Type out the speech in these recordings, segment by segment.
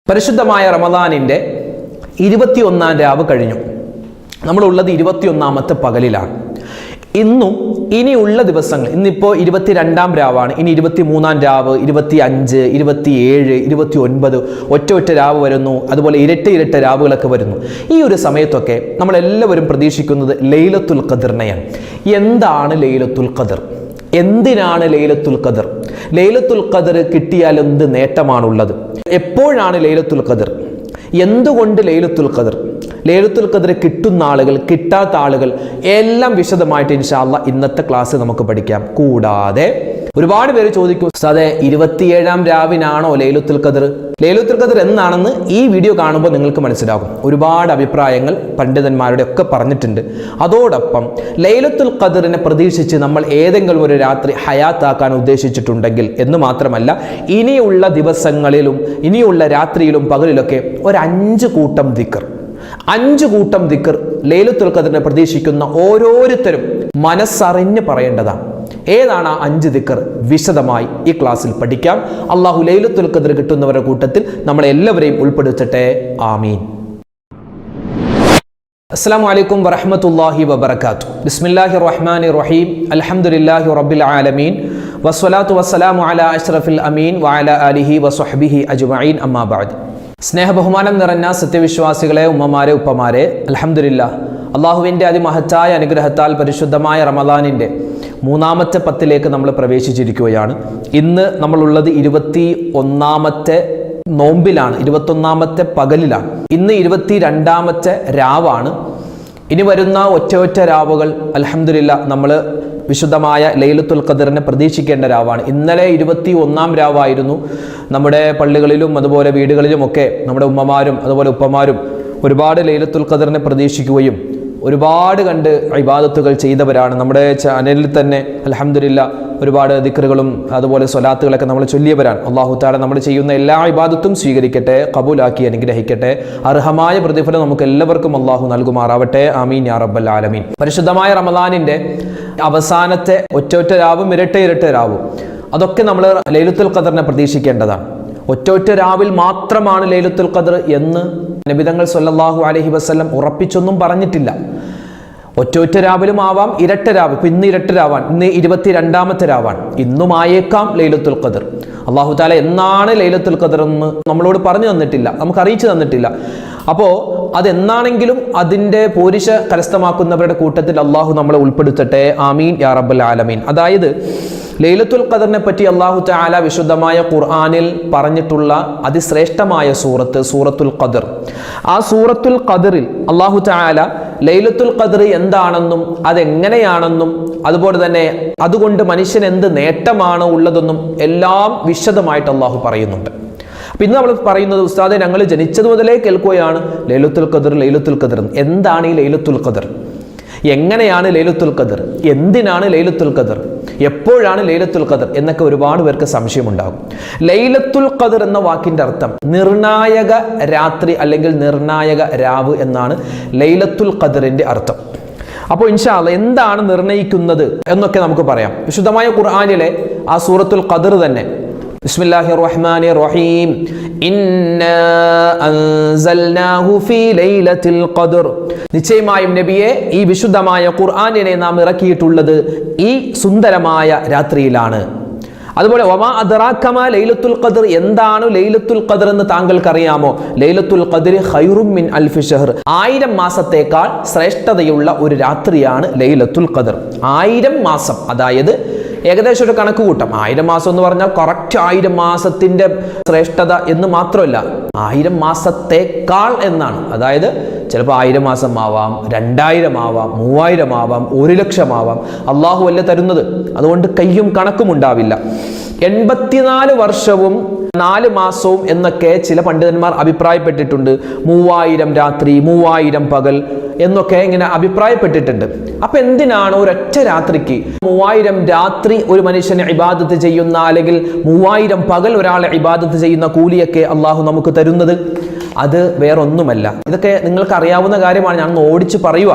പരിശുദ്ധമായ റമദാനിൻ്റെ 21-ാം രാവ് കഴിഞ്ഞു. നമ്മളുള്ളത് 21-ാമത്തെ പകലിലാണ്. ഇന്നും ഇനിയുള്ള ദിവസങ്ങൾ, ഇന്നിപ്പോൾ 22-ാം രാവാണ്, ഇനി 23-ാം രാവ്, 25, 27, 29 ഒറ്റ രാവ് വരുന്നു. അതുപോലെ ഇരട്ട രാവുകളൊക്കെ വരുന്നു. ഈ ഒരു സമയത്തൊക്കെ നമ്മളെല്ലാവരും പ്രതീക്ഷിക്കുന്നത് ലൈലത്തുൽ ഖദറിനെയാണ്. എന്താണ് ലൈലത്തുൽ ഖദർ? എന്തിനാണ് ലൈലത്തുൽ ഖദർ? ലൈലത്തുൽ ഖദർ കിട്ടിയാൽ എന്ത് നേട്ടമാണുള്ളത്? എപ്പോഴാണ് ലൈലത്തുൽ ഖദർ? എന്തുകൊണ്ട് ലൈലത്തുൽ ഖദർ? ലൈലത്തുൽ ഖദർ കിട്ടുന്ന ആളുകൾ, കിട്ടാത്ത ആളുകൾ എല്ലാം വിശദമായിട്ട് ഇൻഷാ അല്ലാഹ് ഇന്നത്തെ ക്ലാസ് നമുക്ക് പഠിക്കാം. കൂടാതെ ഒരുപാട് പേര് ചോദിക്കും, ഉസ്താദേ 27-ാം രാവിനാണോ ലൈലത്തുൽ ഖദർ? ലൈലത്തുൽ ഖദർ എന്നാണെന്ന് ഈ വീഡിയോ കാണുമ്പോൾ നിങ്ങൾക്ക് മനസ്സിലാകും. ഒരുപാട് അഭിപ്രായങ്ങൾ പണ്ഡിതന്മാരുടെ ഒക്കെ പറഞ്ഞിട്ടുണ്ട്. അതോടൊപ്പം ലൈലത്തുൽ ഖദറിനെ പ്രതീക്ഷിച്ച് നമ്മൾ ഏതെങ്കിലും ഒരു രാത്രി ഹയാത്താക്കാൻ ഉദ്ദേശിച്ചിട്ടുണ്ടെങ്കിൽ എന്ന് മാത്രമല്ല, ഇനിയുള്ള ദിവസങ്ങളിലും ഇനിയുള്ള രാത്രിയിലും പകലിലൊക്കെ ഒരു 5 കൂട്ടം ദിക്ർ, 5 കൂട്ടം ദിക്ർ ലൈലത്തുൽ ഖദറിനെ പ്രതീക്ഷിക്കുന്ന ഓരോരുത്തരും മനസ്സറിഞ്ഞ് പറയേണ്ടതാണ്. ഏതാണ് ആ 5 ദിക്ർ? വിശദമായി ഈ ക്ലാസ്സിൽ പഠിക്കാം. അള്ളാഹു ലൈലത്തുൽ ഖദർ കിട്ടുന്നവരുടെ കൂട്ടത്തിൽ നമ്മളെ എല്ലാവരെയും ഉൾപ്പെടുത്തട്ടെ. ആമീൻ. അസ്സലാമു അലൈക്കും വറഹ്മത്തുള്ളാഹി വബറകാതുഹു. ബിസ്മില്ലാഹിർ റഹ്മാനിർ റഹീം. അൽഹംദുലില്ലാഹി റബ്ബിൽ ആലമീൻ. വസ്സലാത്തു വസ്സലാമു അലാ അഷ്റഫിൽ അമീൻ വഅലാ ആലിഹി വസ്വഹ്ബിഹി അജ്മഈൻ. അമ്മാ ബഅദ്. സ്നേഹബഹുമാനം നിറഞ്ഞ സത്യവിശ്വാസികളെ, ഉമ്മമാരെ, ഉപ്പമാരെ, അൽഹംദുലില്ലാഹ് അള്ളാഹുവിൻ്റെ അതിമഹത്തായ അനുഗ്രഹത്താൽ പരിശുദ്ധമായ റമദാനിൻ്റെ 3-ാമത്തെ 10ലേക്ക് നമ്മൾ പ്രവേശിച്ചിരിക്കുകയാണ്. ഇന്ന് നമ്മളുള്ളത് 21-ാമത്തെ നോമ്പിലാണ്, 21-ാമത്തെ പകലിലാണ്. ഇന്ന് 22-ാമത്തെ രാവാണ്. ഇനി വരുന്ന ഒറ്റ രാവുകൾ അൽഹംദുലില്ലാഹ് നമ്മൾ വിശുദ്ധമായ ലൈലത്തുൽ ഖദറിനെ പ്രതീക്ഷിക്കേണ്ട രാവാണ്. ഇന്നലെ 21-ാം രാവായിരുന്നു. നമ്മുടെ പള്ളികളിലും അതുപോലെ വീടുകളിലുമൊക്കെ നമ്മുടെ ഉമ്മമാരും അതുപോലെ ഉപ്പമാരും ഒരുപാട് ലൈലത്തുൽ ഖദറിനെ പ്രതീക്ഷിക്കുകയും ഒരുപാട് കണ്ട് ഇബാദത്തുകൾ ചെയ്തവരാണ്. നമ്മുടെ ചാനലിൽ തന്നെ അൽഹംദുലില്ലാഹ് ഒരുപാട് ദിക്റുകളും അതുപോലെ സ്വലാത്തുകളൊക്കെ നമ്മൾ ചൊല്ലിയവരാണ്. അല്ലാഹു തആല നമ്മൾ ചെയ്യുന്ന എല്ലാ ഇബാദത്തും സ്വീകരിക്കട്ടെ, കബൂലാക്കി അനുഗ്രഹിക്കട്ടെ. അർഹമായ പ്രതിഫലം നമുക്ക് എല്ലാവർക്കും അല്ലാഹു നൽകുമാറാവട്ടെ. ആമീൻ യാ റബ്ബൽ ആലമീൻ. പരിശുദ്ധമായ റമദാനിൻ്റെ അവസാനത്തെ ഒറ്റ രാവും ഇരട്ട രാവും അതൊക്കെ നമ്മൾ ലൈലത്തുൽ ഖദറിനെ പ്രതീക്ഷിക്കേണ്ടതാണ്. ഒറ്റ രാവിൽ മാത്രമാണ് ലൈലത്തുൽ ഖദർ എന്ന് നബിതങ്ങൾ സല്ലല്ലാഹു അലൈഹി വസല്ലം ഉറപ്പിച്ചൊന്നും പറഞ്ഞിട്ടില്ല. ഒറ്റ രാവിലും ആവാം, ഇരട്ട രാവ്. ഇപ്പം ഇന്ന് ഇരട്ട രാവാണ്, ഇന്ന് 22-ാമത്തെ രാവാണ്. ഇന്നും ആയേക്കാം ലൈലത്തുൽ ഖദർ. അല്ലാഹു തആല എന്നാണ് ലൈലത്തുൽ ഖദർ എന്ന് നമ്മളോട് പറഞ്ഞു തന്നിട്ടില്ല, നമുക്ക് അറിയിച്ചു തന്നിട്ടില്ല. അപ്പോൾ അതെന്നാണെങ്കിലും അതിൻ്റെ പോരിശ കരസ്ഥമാക്കുന്നവരുടെ കൂട്ടത്തിൽ അള്ളാഹു നമ്മളെ ഉൾപ്പെടുത്തട്ടെ. ആമീൻ യാ റബ്ബൽ ആലമീൻ. അതായത് ലൈലത്തുൽ ഖദറിനെ പറ്റി അല്ലാഹു തആല വിശുദ്ധമായ ഖുർആനിൽ പറഞ്ഞിട്ടുള്ള അതിശ്രേഷ്ഠമായ സൂറത്തുൽ ഖദർ. ആ സൂറത്തുൽ ഖദറിൽ അല്ലാഹു തആല ലൈലത്തുൽ ഖദർ എന്താണെന്നും അതെങ്ങനെയാണെന്നും അതുപോലെ തന്നെ അതുകൊണ്ട് മനുഷ്യൻ എന്ത് നേട്ടമാണ് ഉള്ളതെന്നും എല്ലാം വിശദമായിട്ട് അല്ലാഹു പറയുന്നുണ്ട്. അപ്പം ഇന്ന് നമ്മൾ പറയുന്നത്, ഉസ്താദെ ഞങ്ങൾ ജനിച്ചത് മുതലേ കേൾക്കുകയാണ് ലൈലത്തുൽ ഖദർ. എന്താണ് ഈ ലൈലത്തുൽ ഖദർ? എങ്ങനെയാണ് ലൈലത്തുൽ ഖദർ? എന്തിനാണ് ലൈലത്തുൽ ഖദർ? എപ്പോഴാണ് ലൈലത്തുൽ ഖദർ എന്നൊക്കെ ഒരുപാട് പേർക്ക് സംശയമുണ്ടാകും. ലൈലത്തുൽ ഖദർ എന്ന വാക്കിൻ്റെ അർത്ഥം നിർണായക രാത്രി അല്ലെങ്കിൽ നിർണായക രാവ് എന്നാണ് ലൈലത്തുൽ ഖദറിൻ്റെ അർത്ഥം. അപ്പോൾ ഇൻഷാ അല്ലാഹ് എന്താണ് നിർണയിക്കുന്നത് എന്നൊക്കെ നമുക്ക് പറയാം. വിശുദ്ധമായ ഖുർആനിലെ ആ സൂറത്തുൽ ഖദർ തന്നെ, ബിസ്മില്ലാഹിർ റഹ്മാനിർ റഹീം, ഇന്നാ അൻസൽനാഹു ഫീ ലൈലത്തിൽ ഖദർ. നിശ്ചയമായും നബിയെ, ഈ വിശുദ്ധമായ ഖുർആനിനെ നാം ഇറക്കിയിട്ടുള്ളത് ഈ സുന്ദരമായ രാത്രിയിലാണ്. അതുപോലെ വമാ അദ്റാക മാ ലൈലത്തുൽ ഖദർ, എന്താണ് ലൈലത്തുൽ ഖദർ എന്ന് താങ്കൾക്ക് അറിയാമോ? ലൈലത്തുൽ ഖദർ ഖൈറും മിൻ അൽഫി ഷഹർ, 1000 മാസത്തേക്കാൾ ശ്രേഷ്ഠതയുള്ള ഒരു രാത്രിയാണ് ലൈലത്തുൽ ഖദർ. 1000 മാസം, അതായത് ഏകദേശം ഒരു കണക്ക് കൂട്ടം. 1000 മാസം എന്ന് പറഞ്ഞാൽ കറക്റ്റ് 1000 മാസത്തിന്റെ ശ്രേഷ്ഠത എന്ന് മാത്രമല്ല, 1000 മാസത്തേക്കാൾ എന്നാണ്. അതായത് ചിലപ്പോൾ 1000 മാസം ആവാം, 2000 ആവാം, 3000 ആവാം, 1,00,000 ആവാം. അള്ളാഹു അല്ല തരുന്നത്, അതുകൊണ്ട് കയ്യും കണക്കും ഉണ്ടാവില്ല. 84 വർഷവും 4 മാസവും എന്നൊക്കെ ചില പണ്ഡിതന്മാർ അഭിപ്രായപ്പെട്ടിട്ടുണ്ട്. 3000 രാത്രി, 3000 പകൽ എന്നൊക്കെ ഇങ്ങനെ അഭിപ്രായപ്പെട്ടിട്ടുണ്ട്. അപ്പൊ എന്തിനാണ് ഒരൊറ്റ രാത്രിക്ക് 3000 രാത്രി ഒരു മനുഷ്യനെ ഇബാദത്ത് ചെയ്യുന്ന, അല്ലെങ്കിൽ 3000 പകൽ ഒരാളെ ഇബാദത്ത് ചെയ്യുന്ന കൂലിയൊക്കെ അള്ളാഹു നമുക്ക് തരുന്നത്? അത് വേറൊന്നുമല്ല. ഇതൊക്കെ നിങ്ങൾക്ക് അറിയാവുന്ന കാര്യമാണ്, ഞാൻ ഓടിച്ച് പറയുക.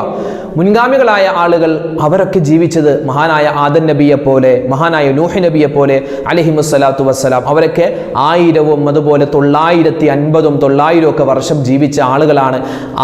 മുൻഗാമികളായ ആളുകൾ അവരൊക്കെ ജീവിച്ചത് മഹാനായ ആദം നബിയെ പോലെ, മഹാനായ നൂഹ് നബിയെ പോലെ അലൈഹിമുസ്സലാത്തു വസ്സലാം. അവരൊക്കെ 1000 അതുപോലെ 950 900 ഒക്കെ വർഷം ജീവിച്ച ആളുകളാണ്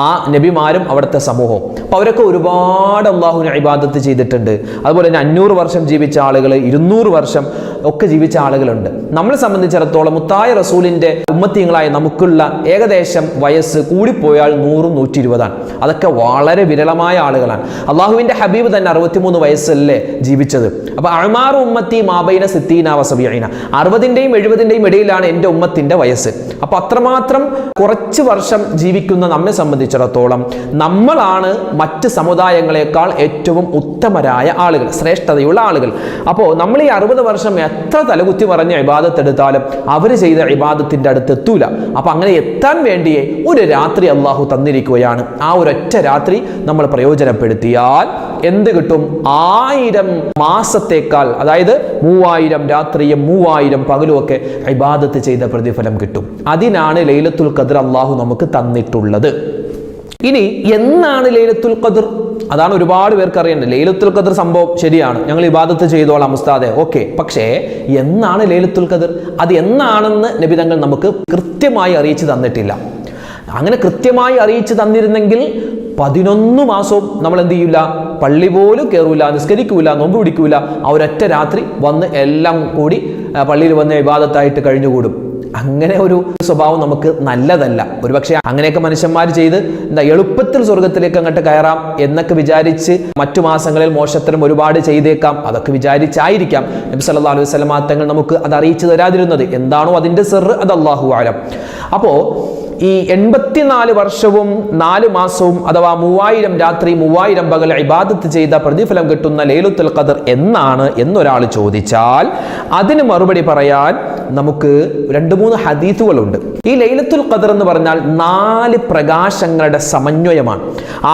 ആ നബിമാരും അവിടുത്തെ സമൂഹവും. അപ്പോൾ അവരൊക്കെ ഒരുപാട് അള്ളാഹുവിനെ ഇബാദത്ത് ചെയ്തിട്ടുണ്ട്. അതുപോലെ തന്നെ 500 വർഷം ജീവിച്ച ആളുകൾ, 200 വർഷം ഒക്കെ ജീവിച്ച ആളുകളുണ്ട്. നമ്മളെ സംബന്ധിച്ചിടത്തോളം മുത്തായ റസൂലിന്റെ ഉമ്മത്തീങ്ങളായ നമുക്കുള്ള ഏകദേശം വയസ്സ് കൂടിപ്പോയാൽ 100 120 അതൊക്കെ വളരെ വിരളമായ ആളുകളാണ്. അള്ളാഹുവിന്റെ ഹബീബ് തന്നെ 63 വയസ്സല്ലേ ജീവിച്ചത്. അപ്പൊ അഅ്മാറു ഉമ്മത്തി മാബൈന സിത്തീന വ സബഈന, 60ന്റെയും 70ന്റെയും ഇടയിലാണ് എൻ്റെ ഉമ്മത്തിന്റെ വയസ്സ്. അപ്പൊ അത്രമാത്രം കുറച്ച് വർഷം ജീവിക്കുന്ന നമ്മെ സംബന്ധിച്ചിടത്തോളം നമ്മളാണ് മറ്റ് സമുദായങ്ങളെക്കാൾ ഏറ്റവും ഉത്തമരായ ആളുകൾ, ശ്രേഷ്ഠതയുള്ള ആളുകൾ. അപ്പോൾ നമ്മൾ ഈ 60 വർഷം എത്ര തലകുത്തി പറഞ്ഞ ഇബാദത്ത് എടുത്താലും അവർ ചെയ്ത ഇബാദത്തിന്റെ അടുത്ത് എത്തൂല. അപ്പൊ അങ്ങനെ എത്താൻ വേണ്ടിയേ ഒരു രാത്രി അള്ളാഹു തന്നിരിക്കുകയാണ്. ആ ഒരൊറ്റ രാത്രി നമ്മൾ പ്രയോജനപ്പെടുത്തിയാൽ എന്ത് കിട്ടും? 1000 മാസത്തേക്കാൾ, അതായത് 3000 രാത്രിയും 3000 പകലും ഒക്കെ ഇബാദത്ത് ചെയ്ത പ്രതിഫലം കിട്ടും. അതിനാണ് ലൈലത്തുൽ ഖദ്ർ അള്ളാഹു നമുക്ക് തന്നിട്ടുള്ളത്. ഇനി എന്നാണ് ലൈലത്തുൽ ഖദ്ർ? അതാണ് ഒരുപാട് പേർക്ക് അറിയേണ്ടത്. ലൈലത്തുൽ ഖദ്ർ സംഭവം ശരിയാണ്, ഞങ്ങൾ ഇബാദത്ത് ചെയ്തോളാം ഉസ്താദെ, ഓക്കെ. പക്ഷേ എന്നാണ് ലൈലത്തുൽ ഖദ്ർ? അത് എന്നാണെന്ന് നബി തങ്ങൾ നമുക്ക് കൃത്യമായി അറിയിച്ചു തന്നിട്ടില്ല. അങ്ങനെ കൃത്യമായി അറിയിച്ചു തന്നിരുന്നെങ്കിൽ 11 മാസവും നമ്മൾ എന്ത് ചെയ്യൂല? പള്ളി പോലും കയറൂല, നിസ്കരിക്കൂല, നോമ്പ് പിടിക്കൂല. ആ ഒരൊറ്റ രാത്രി വന്ന് എല്ലാം കൂടി പള്ളിയിൽ വന്ന് ഇബാദത്തായിട്ട് കഴിഞ്ഞുകൂടും. അങ്ങനെ ഒരു സ്വഭാവം നമുക്ക് നല്ലതല്ല. ഒരുപക്ഷെ അങ്ങനെയൊക്കെ മനുഷ്യന്മാർ ചെയ്ത് എളുപ്പത്തിൽ സ്വർഗത്തിലേക്ക് അങ്ങോട്ട് കയറാം എന്നൊക്കെ വിചാരിച്ച് മറ്റു മാസങ്ങളിൽ മോശത്തരം ഒരുപാട് ചെയ്തേക്കാം. അതൊക്കെ വിചാരിച്ചായിരിക്കാം നബി സല്ലല്ലാഹു അലൈഹി വസല്ലം തങ്ങൾ നമുക്ക് അത് അറിയിച്ചു തരാതിരുന്നത്. എന്താണോ അതിന്റെ സിർ, അത് അല്ലാഹു അഅലം. അപ്പോ ഈ 84 വർഷവും 4 മാസവും അഥവാ 3000 രാത്രി 3000 പകൽ ഇബാദത്ത് ചെയ്ത പ്രതിഫലം കിട്ടുന്ന ലൈലത്തുൽ ഖദ്ർ എന്നാണ് എന്നൊരാൾ ചോദിച്ചാൽ അതിന് മറുപടി പറയാൻ നമുക്ക് 2-3 ഹദീസുകളുണ്ട്. ഈ ലൈലത്തുൽ ഖദ്ർ എന്ന് പറഞ്ഞാൽ 4 പ്രകാശങ്ങളുടെ സമന്വയമാണ്.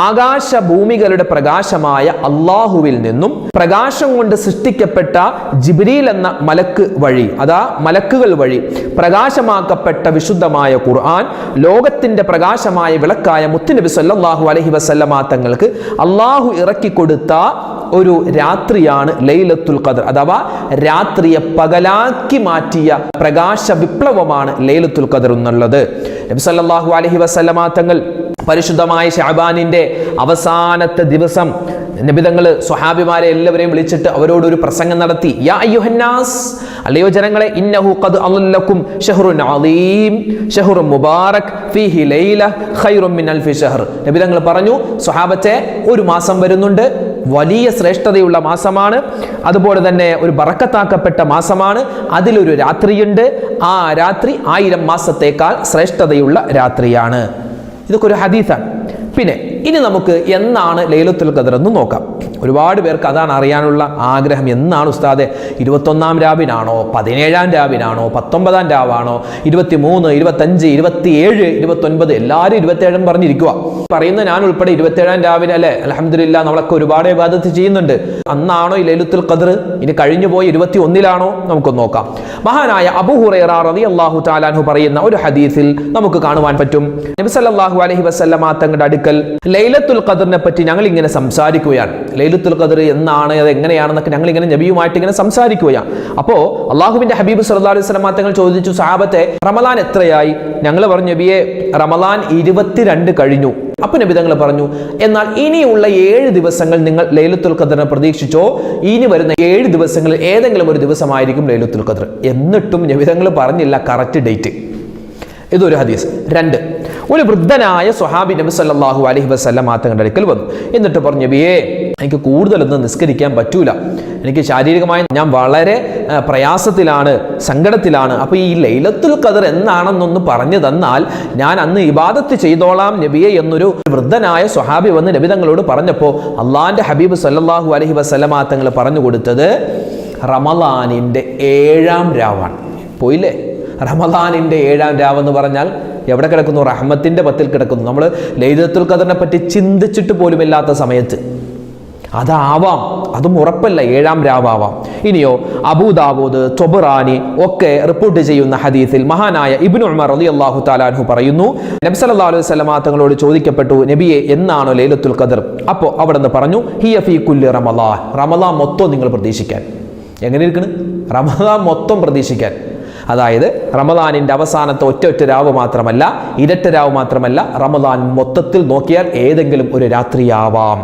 ആകാശ ഭൂമികളുടെ പ്രകാശമായ അള്ളാഹുവിൽ നിന്നും പ്രകാശം കൊണ്ട് സൃഷ്ടിക്കപ്പെട്ട ജിബ്രീൽ എന്ന മലക്ക് വഴി, അതാ മലക്കുകൾ വഴി പ്രകാശമാക്കപ്പെട്ട വിശുദ്ധമായ ഖുർആൻ, ലോകത്തിന്റെ പ്രകാശമായ വിളക്കായ മുത്തുനബി സല്ലല്ലാഹു അലൈഹി വസല്ലമ തങ്ങൾക്ക് അള്ളാഹു ഇറക്കി കൊടുത്ത ഒരു രാത്രിയാണ് ലൈലത്തുൽ ഖദ്ർ. അഥവാ രാത്രിയെ പകലാക്കി മാറ്റിയ പ്രകാശ വിപ്ലവമാണ് ലൈലത്തുൽ ഖദ്ർ എന്നുള്ളത്. നബി സല്ലല്ലാഹു അലൈഹി വസല്ലമ തങ്ങൾ പരിശുദ്ധമായ ശഅബാനിന്റെ അവസാനത്തെ ദിവസം നബിതങ്ങൾ സ്വഹാബിമാരെ എല്ലാവരെയും വിളിച്ചിട്ട് അവരോടൊരു പ്രസംഗം നടത്തി. യാ അയ്യുഹന്നാസ്, അല്ലയോ ജനങ്ങളെ, ഇന്നഹു ഖദ് അളല്ലക്കും ശഹ്റുൻ അളീം ശഹ്റുൻ മുബാറക് ഫീഹി ലൈല ഖൈറുൻ മിൻ അൽഫി ശഹർ. നബിതങ്ങൾ പറഞ്ഞു, സ്വഹാബത്തെ, ഒരു മാസം വരുന്നുണ്ട്, വലിയ ശ്രേഷ്ഠതയുള്ള മാസമാണ്, അതുപോലെ തന്നെ ഒരു ബറക്കത്താക്കപ്പെട്ട മാസമാണ്, അതിലൊരു രാത്രിയുണ്ട്, ആ രാത്രി 1000 മാസത്തേക്കാൾ ശ്രേഷ്ഠതയുള്ള രാത്രിയാണ്. ഇതൊക്കെ ഒരു ഹദീസാണ്. പിന്നെ ഇനി നമുക്ക് എന്നാണ് ലൈലത്തുൽ ഖദ്ർ എന്ന് നോക്കാം. ഒരുപാട് പേർക്ക് അതാണ് അറിയാനുള്ള ആഗ്രഹം. എന്നാണ് ഉസ്താദെ? 21-ാം രാവിനാണോ, 17-ാം രാവിനാണോ, 19-ാം രാവാണോ, 23, 25, 27, 29? എല്ലാവരും 27 പറഞ്ഞിരിക്കുക. പറയുന്ന ഞാൻ ഉൾപ്പെടെ 27-ാം രാവിലെ അല്ലെ? അൽഹംദുലില്ലാ, നമ്മളൊക്കെ ഒരുപാട് ഇബാദത്ത് ചെയ്യുന്നുണ്ട്. അന്നാണോ ഈ ലൈലത്തുൽ ഖദ്ർ? ഇനി കഴിഞ്ഞു പോയി 21-ലാണോ? നമുക്കൊന്ന് നോക്കാം. മഹാനായ അബൂ ഹുറൈറ റളിയല്ലാഹു തആല അൻഹു പറയുന്ന ഒരു ഹദീസിൽ നമുക്ക് കാണുവാൻ പറ്റും, നബി സല്ലല്ലാഹു അലൈഹി വസല്ലമ തങ്ങളുടെ അടുക്കൽ ലൈലത്തുൽ ഖദ്റിനെ പറ്റി ഞങ്ങൾ ഇങ്ങനെ സംസാരിക്കുകയാണ്. ലൈലത്തുൽ ഖദ്ർ എന്നാണ്, അത് എങ്ങനെയാണെന്നൊക്കെ ഞങ്ങൾ ഇങ്ങനെ നബിയുമായിട്ട് ഇങ്ങനെ സംസാരിക്കുകയാണ്. അപ്പോൾ അള്ളാഹുവിന്റെ ഹബീബ് സല്ലല്ലാഹു അലൈഹി വസല്ലം തങ്ങൾ ചോദിച്ചു, സഹാബത്തെ, റമളാൻ എത്രയായി? ഞങ്ങൾ പറഞ്ഞു, നബിയെ, റമളാൻ 22 കഴിഞ്ഞു. അപ്പൊ നബി തങ്ങൾ പറഞ്ഞു, എന്നാൽ ഇനിയുള്ള 7 ദിവസങ്ങൾ നിങ്ങൾ ലൈലത്തുൽ ഖദ്റിനെ പ്രതീക്ഷിച്ചോ. ഇനി വരുന്ന 7 ദിവസങ്ങളിൽ ഏതെങ്കിലും ഒരു ദിവസമായിരിക്കും ലൈലത്തുൽ ഖദ്ർ. എന്നിട്ടും നബി തങ്ങൾ പറഞ്ഞില്ല കറക്റ്റ് ഡേറ്റ്. ഇതൊരു ഹദീസ്. 2, ഒരു വൃദ്ധനായ സ്വഹാബി നബി സല്ലല്ലാഹു അലൈഹി വസല്ലം തങ്ങളുടെ അടുക്കൽ വന്നു. എന്നിട്ട് പറഞ്ഞു, നബിയേ, എനിക്ക് കൂടുതലൊന്നും നിസ്കരിക്കാൻ പറ്റൂല, എനിക്ക് ശാരീരികമായി ഞാൻ വളരെ പ്രയാസത്തിലാണ്, സങ്കടത്തിലാണ്. അപ്പോൾ ഈ ലൈലത്തുൽ ഖദ്ർ എന്നാണെന്നൊന്ന് പറഞ്ഞു തന്നാൽ ഞാൻ അന്ന് ഇബാദത്ത് ചെയ്തോളാം നബിയെ എന്നൊരു വൃദ്ധനായ സ്വഹാബി വന്ന് നബി തങ്ങളോട് പറഞ്ഞപ്പോൾ അള്ളാഹിന്റെ ഹബീബ് സല്ലല്ലാഹു അലൈഹി വസല്ലം തങ്ങൾ പറഞ്ഞു കൊടുത്തത് റമളാനിന്റെ 7-ാം രാവാണ്. പോയില്ലേ? റമളാനിന്റെ 7-ാം രാവ് എന്ന് പറഞ്ഞാൽ എവിടെ കിടക്കുന്നു? റഹ്മത്തിന്റെ 10-ൽ കിടക്കുന്നു. നമ്മൾ ലൈലത്തുൽ ഖദ്റിനെ പറ്റി ചിന്തിച്ചിട്ട് പോലുമില്ലാത്ത സമയത്ത് അതാവാം, അതും ഉറപ്പല്ല, 7-ാം രാവാവാം. ഇനിയോ അബൂദാവൂദ്, തൊബറാനി ഒക്കെ റിപ്പോർട്ട് ചെയ്യുന്ന ഹദീസിൽ മഹാനായ ഇബ്നു ഉമർ റളിയല്ലാഹു തആല അൻഹു പറയുന്നു, നബി സല്ലല്ലാഹു അലൈഹി വസല്ലം തങ്ങളോട് ചോദിക്കപ്പെട്ടു, നബിയെ എന്നാണോ ലൈലത്തുൽ ഖദർ? അപ്പോൾ അവിടെ നിന്ന് പറഞ്ഞു, ഹിയ ഫീ കുല്ലി റമളാൻ, റമളാൻ മൊത്തം നിങ്ങൾ പ്രതീക്ഷിക്കാൻ. എങ്ങനെ ഇരിക്കണം? റമളാൻ മൊത്തം പ്രതീക്ഷിക്കാൻ. അതായത് റമളാനിന്റെ അവസാനത്തെ ഒറ്റ രാവ് മാത്രമല്ല, ഇരട്ട രാവ് മാത്രമല്ല, റമളാൻ മൊത്തത്തിൽ നോക്കിയാൽ ഏതെങ്കിലും ഒരു രാത്രിയാവാം.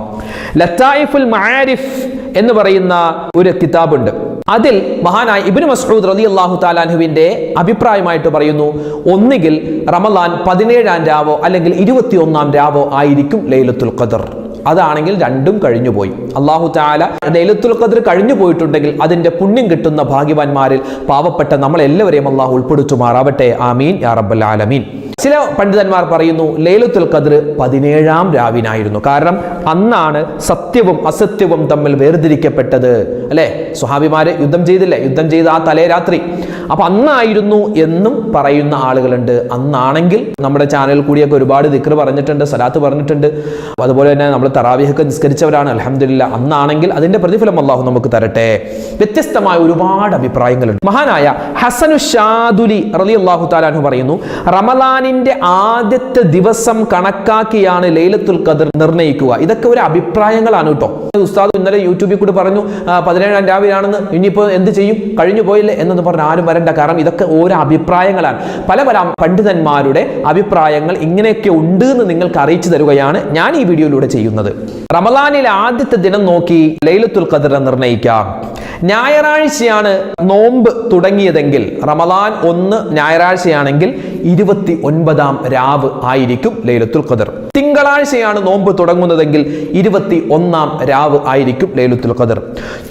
ലത്തായിഫുൽ മആരിഫ് എന്ന് പറയുന്ന ഒരു കിതാബുണ്ട്. അതിൽ മഹാനായ ഇബ്നു മസ്ഊദ് റളിയല്ലാഹു തആല അൻഹുവിന്റെ അഭിപ്രായമായിട്ട് പറയുന്നു, ഒന്നുകിൽ റമളാൻ 17-ാം രാവോ അല്ലെങ്കിൽ 21-ാം രാവോ ആയിരിക്കും ലൈലത്തുൽ ഖദർ. അതാണെങ്കിൽ രണ്ടും കഴിഞ്ഞുപോയി. അല്ലാഹു തആല ലൈലത്തുൽ ഖദർ കഴിഞ്ഞു പോയിട്ടുണ്ടെങ്കിൽ അതിന്റെ പുണ്യം കിട്ടുന്ന ഭാഗ്യവാന്മാരിൽ പാവപ്പെട്ട നമ്മളെല്ലാവരെയും അല്ലാഹു ഉൾപ്പെടുത്തുമാറാവട്ടെ. ആമീൻ യാ റബ്ബൽ ആലമീൻ. ചില പണ്ഡിതന്മാർ പറയുന്നു ലൈലത്തുൽ ഖദർ 17-ാം രാവിനായിരുന്നു. കാരണം അന്നാണ് സത്യവും അസത്യവും തമ്മിൽ വേർതിരിക്കപ്പെട്ടത്. അല്ലെ, സ്വഹാബിമാര് യുദ്ധം ചെയ്തില്ലേ? യുദ്ധം ചെയ്ത ആ തലേ രാത്രി, അപ്പൊ അന്നായിരുന്നു എന്നും പറയുന്ന ആളുകളുണ്ട്. അന്നാണെങ്കിൽ നമ്മുടെ ചാനലിൽ കൂടിയൊക്കെ ഒരുപാട് ദിക്ർ പറഞ്ഞിട്ടുണ്ട്, സലാത്ത് പറഞ്ഞിട്ടുണ്ട്. അതുപോലെ തന്നെ നമ്മൾ തറാവീഹൊക്കെ നിസ്കരിച്ചവരാണ്, അൽഹംദുലില്ലാഹ്. അന്നാണെങ്കിൽ അതിന്റെ പ്രതിഫലം അല്ലാഹു നമുക്ക് തരട്ടെ. വ്യത്യസ്തമായ ഒരുപാട് അഭിപ്രായങ്ങളുണ്ട്. മഹാനായ ഹസനു ഷാദുലി റളിയല്ലാഹു തആല അൻഹു പറയുന്നു, റമളാനിന്റെ ആദ്യത്തെ ദിവസം കണക്കാക്കിയാണ് ലൈലത്തുൽ ഖദർ നിർണ്ണയിക്കുക. ഇതൊക്കെ ഒരു അഭിപ്രായങ്ങളാണ് കേട്ടോ. ഉസ്താദ് ഇന്നലെ യൂട്യൂബിൽ കൂടി പറഞ്ഞു 17-ാം രാവിലാണെന്ന്, ഇനിയിപ്പോൾ എന്ത് ചെയ്യും, കഴിഞ്ഞു പോയില്ലേ എന്നൊന്നും പറഞ്ഞ് ആരും വരണ്ട. കാരണം ഇതൊക്കെ ഓരോ അഭിപ്രായങ്ങളാണ്. പല പണ്ഡിതന്മാരുടെ അഭിപ്രായങ്ങൾ ഇങ്ങനെയൊക്കെ ഉണ്ട് എന്ന് നിങ്ങൾക്ക് അറിയിച്ചു തരുകയാണ് ഞാൻ ഈ വീഡിയോയിലൂടെ ചെയ്യുന്നത്. റമളാനിലെ ആദ്യത്തെ ദിനം നോക്കി ലൈലത്തുൽ ഖദർ നിർണ്ണയിക്കാം. ഞായറാഴ്ചയാണ് നോമ്പ് തുടങ്ങിയതെങ്കിൽ, റമളാൻ 1 ഞായറാഴ്ചയാണെങ്കിൽ 29-ാം രാവ് ആയിരിക്കും ലൈലത്തുൽ ഖദർ. തിങ്കളാഴ്ചയാണ് നോമ്പ് തുടങ്ങുന്നതെങ്കിൽ 21-ാം രാവ് ആയിരിക്കും ലൈലത്തുൽ ഖദർ.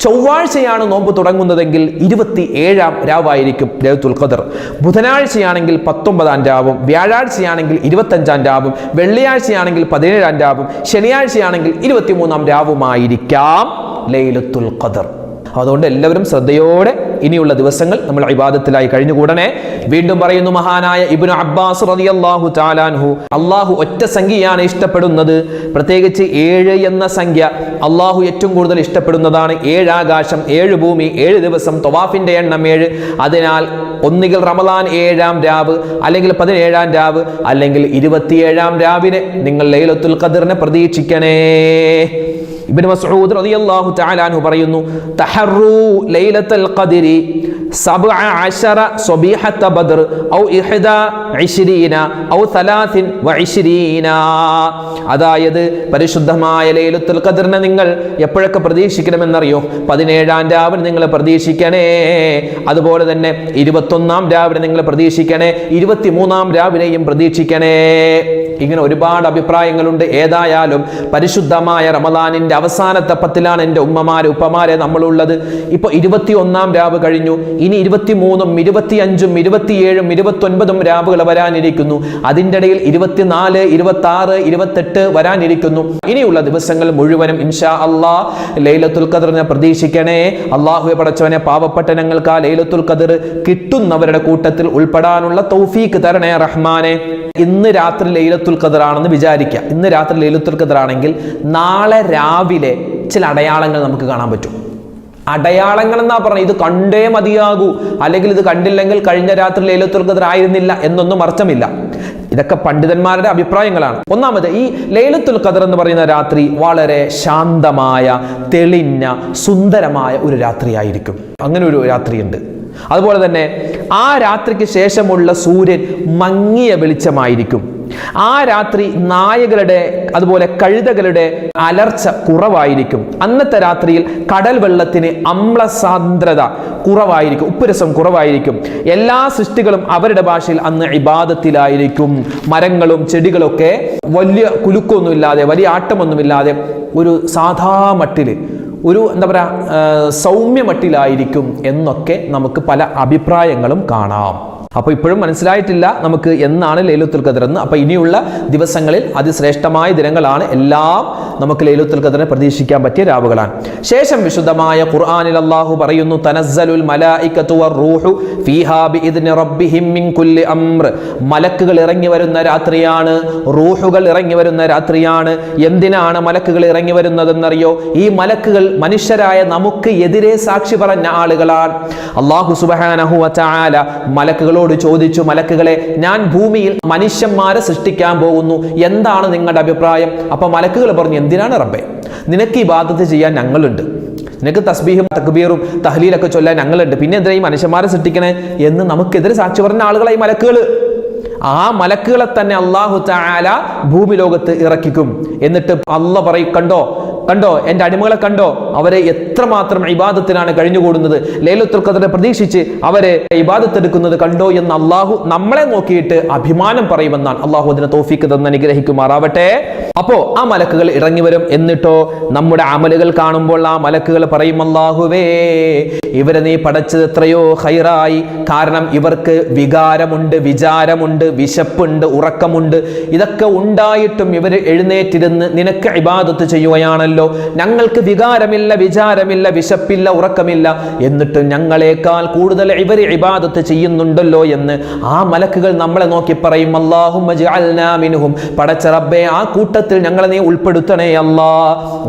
ചൊവ്വാഴ്ചയാണ് നോമ്പ് തുടങ്ങുന്നതെങ്കിൽ 27-ാം രാവായിരിക്കും ലൈലത്തുൽ ഖദർ. ബുധനാഴ്ചയാണെങ്കിൽ 19-ാം രാവും, വ്യാഴാഴ്ചയാണെങ്കിൽ 25-ാം രാവും, വെള്ളിയാഴ്ചയാണെങ്കിൽ 17-ാം രാവും, ശനിയാഴ്ചയാണെങ്കിൽ 23-ാം രാവുമായിരിക്കാം ലൈലത്തുൽ ഖദർ. അതുകൊണ്ട് എല്ലാവരും ശ്രദ്ധയോടെ ഇനിയുള്ള ദിവസങ്ങൾ നമ്മൾ ഇബാദത്തിലായി കഴിഞ്ഞുകൂടണേ. വീണ്ടും പറയുന്നു മഹാനായ ഇബ്നു അബ്ബാസ് റളിയല്ലാഹു തആല അൻഹു, അല്ലാഹു ഒറ്റ സംഖ്യയാണ് ഇഷ്ടപ്പെടുന്നത്. പ്രത്യേകിച്ച് 7 എന്ന സംഖ്യ അല്ലാഹു ഏറ്റവും കൂടുതൽ ഇഷ്ടപ്പെടുന്നതാണ്. 7 ആകാശം, 7 ഭൂമി, 7 ദിവസം, തവാഫിന്റെ എണ്ണം 7. അതിനാൽ ഒന്നുകിൽ റമളാൻ 7-ാം രാവ്, അല്ലെങ്കിൽ 17-ാം രാവ്, അല്ലെങ്കിൽ 27-ാം രാവിനെ നിങ്ങൾ ലൈലത്തുൽ ഖദറിനെ പ്രതീക്ഷിക്കണേ. ഇബ്നു മസ്ഊദ് റളിയല്ലാഹു തആല അൻഹു പറയുന്നു, തഹറു ലൈലത്തുൽ ഖദ്രി 17 സ്വബീഹത്ത ബദ്ർ ഔ 21 ഔ 23. അതായത് പരിശുദ്ധമായ ലൈലത്തുൽ ഖദ്റിനെ നിങ്ങൾ എപ്പോഴൊക്കെ പ്രതീക്ഷിക്കണമെന്നറിയോ? 17-ാം രാവിനെ നിങ്ങൾ പ്രതീക്ഷിക്കണേ. അതുപോലെ തന്നെ 21-ാം രാവിനെ നിങ്ങൾ പ്രതീക്ഷിക്കണേ. 23-ാം രാവിനെയും പ്രതീക്ഷിക്കണേ. ഇങ്ങനെ ഒരുപാട് അഭിപ്രായങ്ങളുണ്ട്. ഏതായാലും പരിശുദ്ധമായ റമളാനിന്റെ അവസാനത്തെ 10-ലാണ് എൻ്റെ ഉമ്മമാരെ ഉപ്പമാരെ നമ്മളുള്ളത്. ഇപ്പൊ 21-ാം രാവ് കഴിഞ്ഞു. ഇനി 23-ഉം 25-ഉം 27-ഉം 29-ഉം രാവുകൾ വരാനിരിക്കുന്നു. അതിൻ്റെ ഇടയിൽ 24, 26, 28 വരാനിരിക്കുന്നു. ഇനിയുള്ള ദിവസങ്ങൾ മുഴുവനും ഇൻഷാ അല്ലാഹ് ലൈലത്തുൽ ഖദ്റിനെ പ്രതീക്ഷിക്കണേ. അല്ലാഹുവേ പടച്ചവനെ, പാവപ്പെട്ട ഞങ്ങൾക്ക് ആ ലൈലത്തുൽ ഖദ്ർ കിട്ടുന്നവരുടെ കൂട്ടത്തിൽ ഉൾപ്പെടാനുള്ള തൗഫീക്ക് തരണേ റഹ്മാനെ. ഇന്ന് രാത്രി ലൈലത്തുൽ ഖദ്ർ ആണെന്ന് വിചാരിക്കുക. ഇന്ന് രാത്രി ലൈലത്തുൽ ഖദ്ർ ആണെങ്കിൽ നാളെ രാവിലെ ചില അടയാളങ്ങൾ നമുക്ക് കാണാൻ പറ്റും. അടയാളങ്ങൾ എന്നാ പറഞ്ഞത്, ഇത് കണ്ടേ മതിയാകൂ, അല്ലെങ്കിൽ ഇത് കണ്ടില്ലെങ്കിൽ കഴിഞ്ഞ രാത്രി ലൈലത്തുൽ ഖദ്ർ ആയിരുന്നില്ല എന്നൊന്നും അർത്ഥമില്ല. ഇതൊക്കെ പണ്ഡിതന്മാരുടെ അഭിപ്രായങ്ങളാണ്. ഒന്നാമത്, ഈ ലൈലത്തുൽ ഖദ്ർ എന്ന് പറയുന്ന രാത്രി വളരെ ശാന്തമായ, തെളിഞ്ഞ, സുന്ദരമായ ഒരു രാത്രിയായിരിക്കും. അങ്ങനെ ഒരു രാത്രിയുണ്ട്. അതുപോലെ തന്നെ ആ രാത്രിക്ക് ശേഷമുള്ള സൂര്യൻ മങ്ങിയ വെളിച്ചമായിരിക്കും. ആ രാത്രി നായകളുടെ അതുപോലെ കഴുതകളുടെ അലർച്ച കുറവായിരിക്കും. അന്നത്തെ രാത്രിയിൽ കടൽ വെള്ളത്തിന് അമ്ലസാന്ദ്രത കുറവായിരിക്കും, ഉപ്പുരസം കുറവായിരിക്കും. എല്ലാ സൃഷ്ടികളും അവരുടെ ഭാഷയിൽ അന്ന് ഇബാദത്തിലായിരിക്കും. മരങ്ങളും ചെടികളൊക്കെ വലിയ കുലുക്കൊന്നുമില്ലാതെ, വലിയ ആട്ടമൊന്നുമില്ലാതെ ഒരു സാധാ മട്ടിൽ, ഒരു എന്താ പറയുക, സൗമ്യ മട്ടിലായിരിക്കും എന്നൊക്കെ നമുക്ക് പല അഭിപ്രായങ്ങളും കാണാം. അപ്പോൾ ഇപ്പോഴും മനസ്സിലായിട്ടില്ല നമുക്ക് എന്നാണ് ലൈലത്തുൽ ഖദർ എന്ന്. അപ്പോൾ ഇനിയുള്ള ദിവസങ്ങളിൽ അതിശ്രേഷ്ഠമായ ദിനങ്ങളാണ്. എല്ലാം നമുക്ക് ലൈലത്തുൽ ഖദറിനെ പ്രതീക്ഷിക്കാൻ പറ്റിയ രാവുകളാണ്. ശേഷം വിശുദ്ധമായ ഖുർആനിൽ അല്ലാഹു പറയുന്നു, തനസ്സലുൽ മലായികതു വറൂഹു ഫീഹാ ബിഇദ്നി റബ്ബിഹിം മിൻ കുല്ലി അംർ. മലക്കുകൾ ഇറങ്ങി വരുന്ന രാത്രിയാണ്, റൂഹുകൾ ഇറങ്ങി വരുന്ന രാത്രിയാണ്. എന്തിനാണ് മലക്കുകൾ ഇറങ്ങി വരുന്നതെന്നറിയോ? ഈ മലക്കുകൾ മനുഷ്യരായ നമുക്ക് എതിരെ സാക്ഷി പറഞ്ഞ ആളുകളാണ്. അല്ലാഹു സുബ്ഹാനഹു വ തആല മലക്കുകളോട് ചോദിച്ചു, മലക്കുകളെ, ഞാൻ ഭൂമിയിൽ മനുഷ്യന്മാരെ സൃഷ്ടിക്കാൻ പോകുന്നു, എന്താണ് നിങ്ങളുടെ അഭിപ്രായം? അപ്പൊ മലക്കുകൾ പറഞ്ഞു, എന്തിനാണ് റബ്ബേ, നിനക്ക് ഇബാദത്ത് ചെയ്യാൻ ഞങ്ങളുണ്ട്, നിനക്ക് തസ്ബീഹും തക്ബീറും തഹ്ലീലൊക്കെ ചൊല്ലാൻ ഞങ്ങളുണ്ട്, പിന്നെ എന്തിനാ ഈ മനുഷ്യന്മാരെ സൃഷ്ടിക്കണേ എന്ന് നമുക്കെതിരെ സാക്ഷി പറഞ്ഞ ആളുകളായി മലക്കുകൾ. ആ മലക്കുകളെ തന്നെ അല്ലാഹു തആല ഭൂമി ലോകത്ത് ഇറക്കിക്കും. എന്നിട്ട് അല്ലാഹ് പറയും, കണ്ടോ കണ്ടോ എൻ്റെ അടിമകളെ കണ്ടോ, അവരെ എത്രമാത്രം ഇബാദത്തിനാണ് കഴിഞ്ഞുകൂടുന്നത്, ലൈലത്തുൽ ഖദറിനെ പ്രതീക്ഷിച്ച് അവരെ ഇബാദത്ത് എടുക്കുന്നത് കണ്ടോ എന്ന് അല്ലാഹു നമ്മളെ നോക്കിയിട്ട് അഭിമാനം പറയുമെന്നാണ്. അല്ലാഹു അതിനെ തൗഫീഖ് തന്ന് അനുഗ്രഹിക്കുമാറാവട്ടെ. അപ്പോ ആ മലക്കുകൾ ഇറങ്ങി വരും. എന്നിട്ടോ നമ്മുടെ അമലുകൾ കാണുമ്പോൾ ആ മലക്കുകൾ പറയും, അല്ലാഹുവേ, ഇവരെ നീ പടച്ചത് എത്രയോ ഖൈറായി. കാരണം ഇവർക്ക് വികാരമുണ്ട്, വിചാരമുണ്ട്, വിശപ്പുണ്ട്, ഉറക്കമുണ്ട്. ഇതൊക്കെ ഉണ്ടായിട്ടും ഇവർ എഴുന്നേറ്റിരുന്ന് നിനക്ക് ഇബാദത്ത് ചെയ്യുകയാണല്ലോ. ഞങ്ങൾക്ക് വികാരമില്ല, വിചാരമില്ല, വിശപ്പില്ല, ഉറക്കമില്ല, എന്നിട്ട് ഞങ്ങളെക്കാൾ കൂടുതൽ ഇവർ ഇബാദത്ത് ചെയ്യുന്നുണ്ടല്ലോ എന്ന് ആ മലക്കുകൾ നമ്മളെ നോക്കി പറയും, അല്ലാഹുമ്മ ജഅൽനാ മിൻഹും. പടച്ച റബ്ബേ, ആ കൂട്ടത്തിൽ ഞങ്ങളെ നീ ഉൾപ്പെടുത്തണേ അല്ലാ.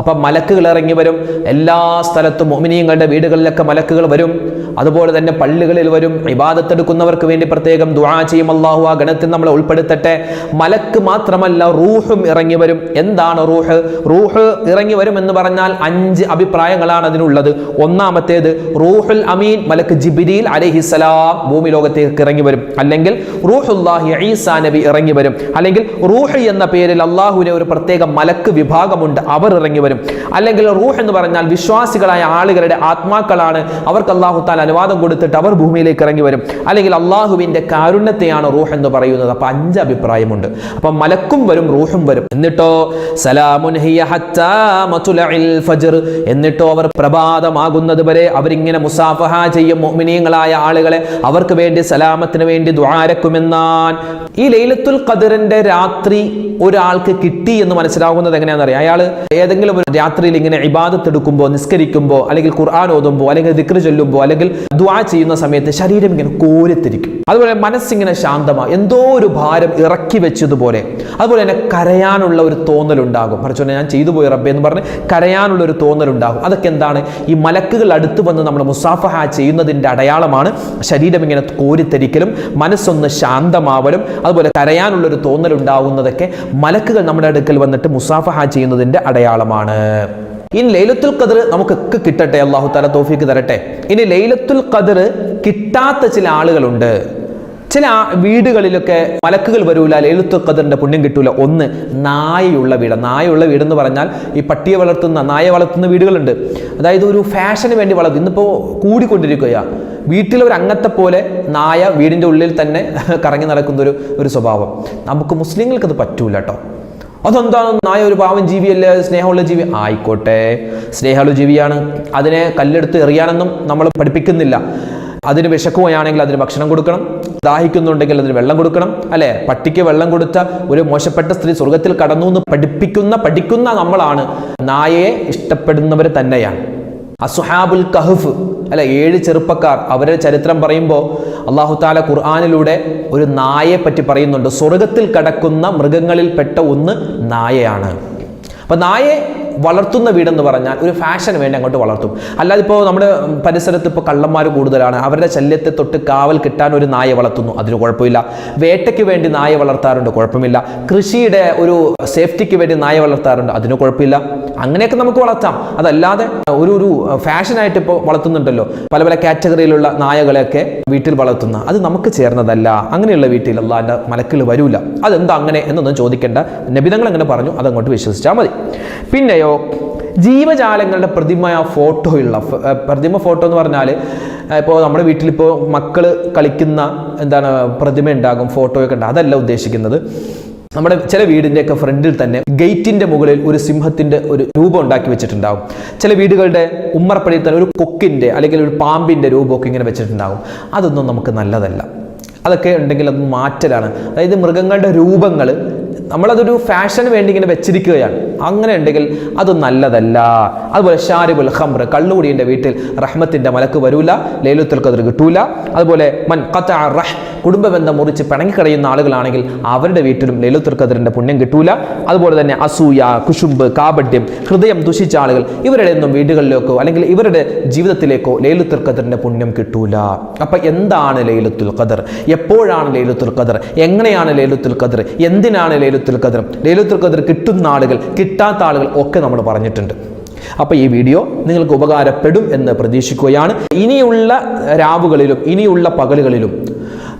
അപ്പൊ മലക്കുകൾ ഇറങ്ങി വരും. എല്ലാ സ്ഥലത്തും മുഅ്മിനീങ്ങളുടെ വീടുകളിലൊക്കെ മലക്കുകൾ വരും. അതുപോലെ തന്നെ പള്ളികളിൽ വരും. ഇബാദത്ത് എടുക്കുന്നവർക്ക് വേണ്ടി പ്രത്യേകം ദുആ ചെയ്യും. അല്ലാഹു ആ ഗണത്തിൽ നമ്മളെ ഉൾപ്പെടുത്തട്ടെ. മലക്ക് മാത്രമല്ല, റൂഹും ഇറങ്ങി വരും. എന്താണ് റൂഹ്? റൂഹ് ഇറങ്ങി വരും എന്ന് പറഞ്ഞാൽ 5 അഭിപ്രായങ്ങളാണ് അതിനുള്ളത്. ഒന്നാമത്തേത്, റൂഹുൽ അമീൻ മലക്ക് ജിബ്രീൽ അലൈഹിസ്സലാം ഭൂമി ലോകത്തേക്ക് ഇറങ്ങി വരും. അല്ലെങ്കിൽ റൂഹുല്ലാഹി ഈസാ നബി ഇറങ്ങി വരും. അല്ലെങ്കിൽ റൂഹ് എന്ന പേരിൽ അള്ളാഹുവിനെ ഒരു പ്രത്യേക മലക്ക് വിഭാഗമുണ്ട്, അവർ ഇറങ്ങി വരും. അല്ലെങ്കിൽ റൂഹ് എന്ന് പറഞ്ഞാൽ വിശ്വാസികളായ ആളുകളുടെ ആത്മാക്കളാണ്, അവർക്ക് അല്ലാഹു തആല അനുവാദം കൊടുത്തിട്ട് അവർ ഭൂമിയിലേക്ക് ഇറങ്ങി വരും. അല്ലെങ്കിൽ അള്ളാഹുവിന്റെ കാരുണ്യത്തെയാണ് റൂഹ് എന്ന് പറയുന്നത്. അപ്പൊ 5 അഭിപ്രായമുണ്ട്. അപ്പൊ മലക്കും വരും, റൂഹും വരും. എന്നിട്ടോ സലാമുൻ ഹിയ ഹത്താ മത്ലഇൽ ഫജ്ർ. എന്നിട്ടോ അവർ പ്രഭാതമാകുന്നത് വരെ അവരിങ്ങനെ മുസാഫഹ ചെയ്യും മുഅ്മിനീങ്ങളായ ആളുകളെ. അവർക്ക് വേണ്ടി സലാമത്തിന് വേണ്ടി ദുആരക്കുമെന്നാൻ. ഈ ലൈലത്തുൽ ഖദറിന്റെ രാത്രി ഒരാൾക്ക് കിട്ടി എന്ന് മനസ്സിലാകുന്നത് എങ്ങനെയാണെന്ന് അറിയാം. അയാൾ ഏതെങ്കിലും ഒരു രാത്രിയിൽ ഇങ്ങനെ ഇബാദത്ത് എടുക്കുമ്പോൾ, നിസ്കരിക്കുമ്പോൾ, അല്ലെങ്കിൽ ഖുർആൻ ഓതുമ്പോൾ, അല്ലെങ്കിൽ ദിക്ർ ചൊല്ലുമ്പോൾ, അല്ലെങ്കിൽ ദുആ ചെയ്യുന്ന സമയത്ത് ശരീരം ഇങ്ങനെ കോരിത്തിരിക്കും. അതുപോലെ മനസ്സിങ്ങനെ ശാന്തമാ, എന്തോ ഒരു ഭാരം ഇറക്കി വെച്ചതുപോലെ. അതുപോലെ തന്നെ കരയാനുള്ള ഒരു തോന്നലുണ്ടാകും. പറഞ്ഞോനെ, ഞാൻ ചെയ്തു പോയി റബ്ബേ എന്ന് പറഞ്ഞ് കരയാനുള്ള ഒരു തോന്നലുണ്ടാകും. അതൊക്കെ എന്താണ്? ഈ മലക്കുകൾ അടുത്ത് വന്ന് നമ്മൾ മുസാഫഹ ചെയ്യുന്നതിൻ്റെ അടയാളമാണ്. ശരീരം ഇങ്ങനെ കോരിത്തരിക്കലും മനസ്സൊന്ന് ശാന്തമാവലും അതുപോലെ കരയാനുള്ളൊരു തോന്നലുണ്ടാവുന്നതൊക്കെ മലക്കുകൾ നമ്മുടെ അടുക്കൽ വന്നിട്ട് മുസാഫഹ ചെയ്യുന്നതിൻ്റെ അടയാളമാണ്. ഇനി ലൈലത്തുൽ ഖദർ നമുക്കൊക്കെ കിട്ടട്ടെ, അല്ലാഹു തആല തൗഫീഖ് തരട്ടെ. ഇനി ലൈലത്തുൽ ഖദർ കിട്ടാത്ത ചില ആളുകളുണ്ട്. ചില വീടുകളിലൊക്കെ മലക്കുകൾ വരൂല, ലൈലത്തുൽ ഖദറിന്റെ പുണ്യം കിട്ടൂല. ഒന്ന്, നായയുള്ള വീട്. നായയുള്ള വീടെന്ന് പറഞ്ഞാൽ ഈ പട്ടിയെ വളർത്തുന്ന, നായ വളർത്തുന്ന വീടുകളുണ്ട്. അതായത് ഒരു ഫാഷന് വേണ്ടി വളർത്തും. ഇന്നിപ്പോൾ കൂടിക്കൊണ്ടിരിക്കുകയാണ്. വീട്ടിലൊരു അംഗത്തെ പോലെ നായ വീടിൻ്റെ ഉള്ളിൽ തന്നെ കറങ്ങി നടക്കുന്ന ഒരു സ്വഭാവം. നമുക്ക് മുസ്ലിങ്ങൾക്ക് അത് പറ്റൂല കേട്ടോ. അതെന്താണ്? നായ ഒരു പാവം ജീവിയല്ലേ, സ്നേഹമുള്ള ജീവി. ആയിക്കോട്ടെ, സ്നേഹമുള്ള ജീവിയാണ്. അതിനെ കല്ലെടുത്ത് എറിയാനൊന്നും നമ്മൾ പഠിപ്പിക്കുന്നില്ല. അതിന് വിശക്കുകയാണെങ്കിൽ അതിന് ഭക്ഷണം കൊടുക്കണം, ദാഹിക്കുന്നുണ്ടെങ്കിൽ അതിന് വെള്ളം കൊടുക്കണം, അല്ലെ? പട്ടിക്ക് വെള്ളം കൊടുത്ത ഒരു മോശപ്പെട്ട സ്ത്രീ സ്വർഗത്തിൽ കടന്നു എന്ന് പഠിക്കുന്ന നമ്മളാണ്. നായയെ ഇഷ്ടപ്പെടുന്നവർ തന്നെയാണ്. അസ്ഹാബുൽ കഹ്ഫ്, അല്ലെ, 7 ചെറുപ്പക്കാർ, അവരുടെ ചരിത്രം പറയുമ്പോൾ അല്ലാഹു തആല ഖുർആനിലൂടെ ഒരു നായയെ പറ്റി പറയുന്നുണ്ട്. സ്വർഗത്തിൽ കടക്കുന്ന മൃഗങ്ങളിൽപ്പെട്ട ഒന്ന് നായയാണ്. അപ്പൊ നായയെ വളർത്തുന്ന വീടെന്ന് പറഞ്ഞാൽ ഒരു ഫാഷന് വേണ്ടി അങ്ങോട്ട് വളർത്തും. അല്ലാതെ ഇപ്പോൾ നമ്മുടെ പരിസരത്ത് ഇപ്പോൾ കള്ളന്മാർ കൂടുതലാണ്, അവരുടെ ശല്യത്തെ തൊട്ട് കാവൽ കിട്ടാൻ ഒരു നായ വളർത്തുന്നു, അതിന് കുഴപ്പമില്ല. വേട്ടയ്ക്ക് വേണ്ടി നായ വളർത്താറുണ്ട്, കുഴപ്പമില്ല. കൃഷിയുടെ ഒരു സേഫ്റ്റിക്ക് വേണ്ടി നായ വളർത്താറുണ്ട്, അതിന് കുഴപ്പമില്ല. അങ്ങനെയൊക്കെ നമുക്ക് വളർത്താം. അതല്ലാതെ ഒരു ഫാഷനായിട്ട് ഇപ്പോൾ വളർത്തുന്നുണ്ടല്ലോ, പല പല കാറ്റഗറിയിലുള്ള നായകളെയൊക്കെ വീട്ടിൽ വളർത്തുന്ന, അത് നമുക്ക് ചേർന്നതല്ല. അങ്ങനെയുള്ള വീട്ടിൽ അല്ലാഹുവിന്റെ മലക്കുകൾ വരൂല. അതെന്താ അങ്ങനെ എന്നൊന്നും ചോദിക്കേണ്ട, നബിതങ്ങൾ അങ്ങനെ പറഞ്ഞു, അതങ്ങോട്ട് വിശ്വസിച്ചാൽ മതി. പിന്നെയോ, ജീവജാലങ്ങളുടെ പ്രതിമ ഫോട്ടോ എന്ന് പറഞ്ഞാൽ ഇപ്പോൾ നമ്മുടെ വീട്ടിലിപ്പോൾ മക്കൾ കളിക്കുന്ന പ്രതിമ ഉണ്ടാകും, ഫോട്ടോയൊക്കെ ഉണ്ട്. അതല്ല ഉദ്ദേശിക്കുന്നത്. നമ്മുടെ ചില വീടിൻ്റെയൊക്കെ ഫ്രണ്ടിൽ തന്നെ ഗേറ്റിൻ്റെ മുകളിൽ ഒരു സിംഹത്തിൻ്റെ ഒരു രൂപം ഉണ്ടാക്കി വെച്ചിട്ടുണ്ടാകും. ചില വീടുകളുടെ ഉമ്മറപ്പടിയിൽ തന്നെ ഒരു കൊക്കിൻ്റെ അല്ലെങ്കിൽ ഒരു പാമ്പിൻ്റെ രൂപമൊക്കെ ഇങ്ങനെ വെച്ചിട്ടുണ്ടാകും. അതൊന്നും നമുക്ക് നല്ലതല്ല. അതൊക്കെ ഉണ്ടെങ്കിൽ അത് മാറ്റലാണ്. അതായത് മൃഗങ്ങളുടെ രൂപങ്ങൾ നമ്മളതൊരു ഫാഷന് വേണ്ടി ഇങ്ങനെ വെച്ചിരിക്കുകയാണ്. അങ്ങനെ ഉണ്ടെങ്കിൽ അത് നല്ലതല്ല. അതുപോലെ ഷാരിബുൽ ഖംർ, കള്ളുകുടിയുടെ വീട്ടിൽ റഹ്മത്തിന്റെ മലക്ക് വരൂല, ലൈലത്തുൽ ഖദ്ർ കിട്ടൂല. അതുപോലെ മൻ ഖതഅ റഹ്, കുടുംബബന്ധം മുറിച്ച് പിണങ്ങിക്കടയുന്ന ആളുകളാണെങ്കിൽ അവരുടെ വീട്ടിലും ലൈലത്തുൽ ഖദ്റിന്റെ പുണ്യം കിട്ടൂല. അതുപോലെ തന്നെ അസൂയ, കുശുമ്പ്, കാപട്യം, ഹൃദയം ദുഷിച്ച ആളുകൾ, ഇവരുടെ ഒന്നും വീടുകളിലേക്കോ അല്ലെങ്കിൽ ഇവരുടെ ജീവിതത്തിലേക്കോ ലൈലത്തുൽ ഖദ്റിന്റെ പുണ്യം കിട്ടൂല. അപ്പൊ എന്താണ് ലൈലത്തുൽ ഖദ്ർ? എപ്പോഴാണ് ലൈലത്തുൽ ഖദ്ർ? എങ്ങനെയാണ് ലൈലത്തുൽ ഖദ്ർ? എന്തിനാണ് ലൈലത്തുൽ ഖദ്ർ? ലൈലത്തുൽ ഖദ്ർ കിട്ടുന്ന ആളുകൾ, കിട്ടാത്ത ആളുകൾ ഒക്കെ നമ്മൾ പറഞ്ഞിട്ടുണ്ട്. അപ്പോൾ ഈ വീഡിയോ നിങ്ങൾക്ക് ഉപകാരപ്പെടും എന്ന് പ്രതീക്ഷിക്കുകയാണ്. ഇനിയുള്ള രാവുകളിലും ഇനിയുള്ള പകലുകളിലും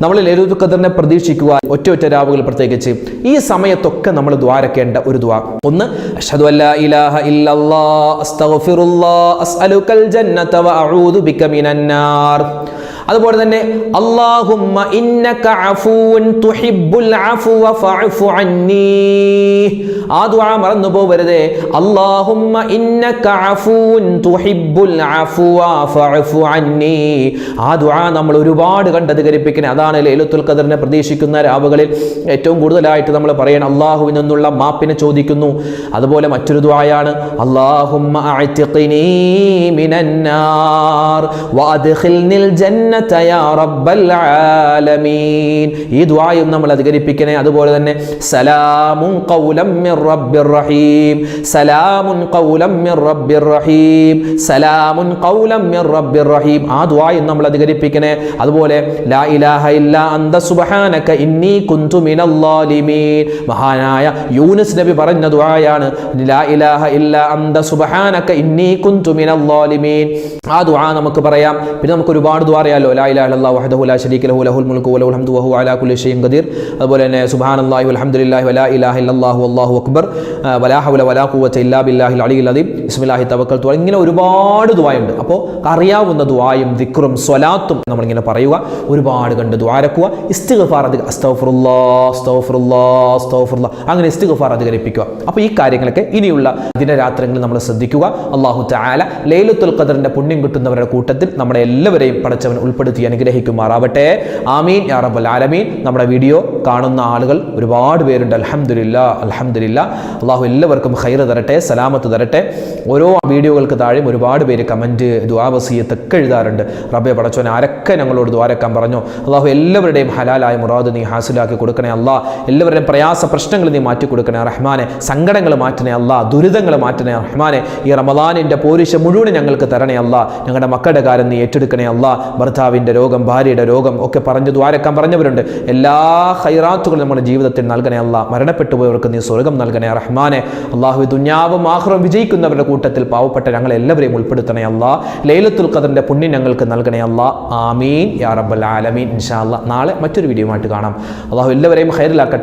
നമ്മൾ ലൈലത്തുൽ ഖദ്റിനെ പ്രതീക്ഷിക്കുക. ഒറ്റ രാവുകൾ പ്രത്യേകിച്ച് ഈ സമയത്തൊക്കെ നമ്മൾ ദ്വാരക്കേണ്ട ഒരു ദ്വാ. ഒന്ന്, അഷ്ഹദു അല്ലാ ഇലാഹ ഇല്ലല്ലാഹ് അസ്തഗ്ഫിറുല്ലാഹ് അസ്അലുകൽ ജന്നത വഅഊദു ബിക മിനന്നാർ. അതുപോലെ തന്നെ അല്ലാഹുമ്മ ഇന്നക അഫൂൻ തുഹിബ്ബുൽ അഫ്വ ഫഅഫു അന്നീ. ആ ദുആ മറന്നു പോവരുതേ. അല്ലാഹുമ്മ ഇന്നക അഫൂൻ തുഹിബ്ബുൽ അഫ്വ ഫഅഫു അന്നീ. ആ ദുആ നമ്മൾ ഒരുപാട് കണ്ടധികരിപ്പിക്കണേ. അതാണ് ലൈലത്തുൽ ഖദ്റിനെ പ്രതീക്ഷിക്കുന്ന രാവുകളിൽ ഏറ്റവും കൂടുതലായിട്ട് നമ്മൾ പറയണം. അല്ലാഹുവിൽ നിന്നുള്ള മാപ്പിനെ ചോദിക്കുന്നു. അതുപോലെ മറ്റൊരു ദുആയാണ് അല്ലാഹുമ്മ അഅ്തിഖ്നീ മിനന്നാർ വഅദ്ഖിൽനിൽ ജന്ന യാ റബ്ബൽ ആലമീൻ. ഈ ദുആയും നമ്മൾ അധികരിപ്പിക്കണേ. അതുപോലെ തന്നെ സലാമുൻ ഖൗലം മിർ റബ്ബിർ റഹീം, സലാമുൻ ഖൗലം മിർ റബ്ബിർ റഹീം, സലാമുൻ ഖൗലം മിർ റബ്ബിർ റഹീം. ആ ദുആയും നമ്മൾ അധികരിപ്പിക്കണേ. അതുപോലെ ലാ ഇലാഹ ഇല്ലാ അന്ത സുബ്ഹാനക ഇന്നി കുന്തു മിനൽ ളാലിമീൻ. മഹാനായ യൂനുസ് നബി പറഞ്ഞ ദുആയാണ് ലാ ഇലാഹ ഇല്ലാ അന്ത സുബ്ഹാനക ഇന്നി കുന്തു മിനൽ ളാലിമീൻ. ആ ദുആ നമുക്ക് പറയാം. പിന്നെ നമുക്ക് ഒരുപാട് ദുആ അറിയാലോ. ലാ ഇലാഹ ഇല്ലല്ലാഹു വഹ്ദഹു ലാ ശരീക ലഹു ലഹുൽ മുൽക്കു വലഹുൽ ഹംദു വഹുവ അലാ കുല്ലി ഷൈഇൻ ഖദീർ. അതുപോലെ തന്നെ സുബ്ഹാനല്ലാഹി വൽഹംദുലില്ലാഹി വലാ ഇലാഹ ഇല്ലല്ലാഹു വല്ലാഹു അക്ബർ വലാ ഹൗല വലാ ഖുവത ഇല്ലാ ബില്ലാഹിൽ അലിയിൽ അദീം ബിസ്മില്ലാഹി തവക്കൽതു. ഇങ്ങനെ ഒരുപാട് ദുആയുണ്ട്. അപ്പോൾ അറിയാവുന്ന ദുആയും ദിക്റും സ്വലാത്തും നമ്മളിങ്ങനെ പറയുക. ഒരുപാട് കണ്ട് ദുആരക്കുക. ഇസ്തിഗ്ഫാർ അസ്തഗ്ഫിറുല്ലാഹ് അസ്തഗ്ഫിറുല്ലാഹ് അസ്തഗ്ഫിറുല്ലാഹ് അങ്ങനെ ഇസ്തിഗ്ഫാർ അധികരിപ്പിക്കുക. അപ്പോൾ ഈ കാര്യങ്ങളൊക്കെ ഇനിയുള്ള ദിനരാത്രങ്ങളിൽ നമ്മൾ ശ്രദ്ധിക്കുക. അല്ലാഹു തആല ലൈലത്തുൽ ഖദ്റിന്റെ പുണ്യം കിട്ടുന്നവരുടെ കൂട്ടത്തിൽ നമ്മുടെ എല്ലാവരെയും പടച്ചവൻ ഉൾപ്പെടുത്തി അനുഗ്രഹിക്കുമാറാവട്ടെ. ആമീൻ യാ റബ്ബൽ ആലമീൻ. നമ്മുടെ വീഡിയോ കാണുന്ന ആളുകൾ ഒരുപാട് പേരുണ്ട്. അൽഹംദുലില്ലാ അൽഹംദുലില്ലാ. അള്ളാഹു എല്ലാവർക്കും ഖൈറ് തരട്ടെ, സലാമത്ത് തരട്ടെ. ഓരോ വീഡിയോകൾക്ക് താഴെയും ഒരുപാട് പേര് കമൻറ്റ്, ദുആ വസിയത്തൊക്കെ എഴുതാറുണ്ട്. റബ്ബേ പടച്ചവൻ ആരൊക്കെ ഞങ്ങളോട് ദുആരക്കാൻ പറഞ്ഞു. അള്ളാഹു എല്ലാവരുടെയും ഹലാലായ മുറാദ് നീ ഹാസിലാക്കി കൊടുക്കണേ അല്ലാ. എല്ലാവരുടെയും പ്രയാസ പ്രശ്നങ്ങൾ നീ മാറ്റി കൊടുക്കണേ റഹ്മാനെ. സങ്കടങ്ങൾ മാറ്റണേ അല്ലാ, ദുരിതങ്ങൾ മാറ്റണേ റഹ്മാനെ. ഈ റമളാനിൻ്റെ പോരിശ മുഴുവൻ ഞങ്ങൾക്ക് തരണേ അല്ലാ. ഞങ്ങളുടെ മക്കളുടെ കാര്യം നീ ഏറ്റെടുക്കണേ അല്ലാ. ഭർത്താവിൻ്റെ രോഗം, ഭാര്യയുടെ രോഗം ഒക്കെ പറഞ്ഞ് ദ്വാരക്കാൻ പറഞ്ഞവരുണ്ട്. എല്ലാ ഖൈറാത്തുകളും നമ്മുടെ ജീവിതത്തിൽ നൽകണേ അല്ലാ. മരണപ്പെട്ടു പോയവർക്ക് നീ സ്വർഗം നൽകണേ റഹ്മാനെ. അള്ളാഹു ദുനിയാവും ആഖിറവും വിജയിക്കുന്നവരുടെ കൂട്ടത്തിൽ പാവപ്പെട്ട ഞങ്ങൾ എല്ലാവരെയും ഉൾപ്പെടുത്തണേ അല്ലാ. ലൈലത്തുൽ ഖദ്റിന്റെ പുണ്യം ഞങ്ങൾക്ക് നൽകണേ അല്ലാ. ആമീൻ യാ റബ്ബൽ ആലമീൻ. ഇൻഷാ അല്ലാ നാളെ മറ്റൊരു വീഡിയോ ആയിട്ട് കാണാം. അള്ളാഹു എല്ലാവരെയും ഖൈറിലാക്കട്ടെ.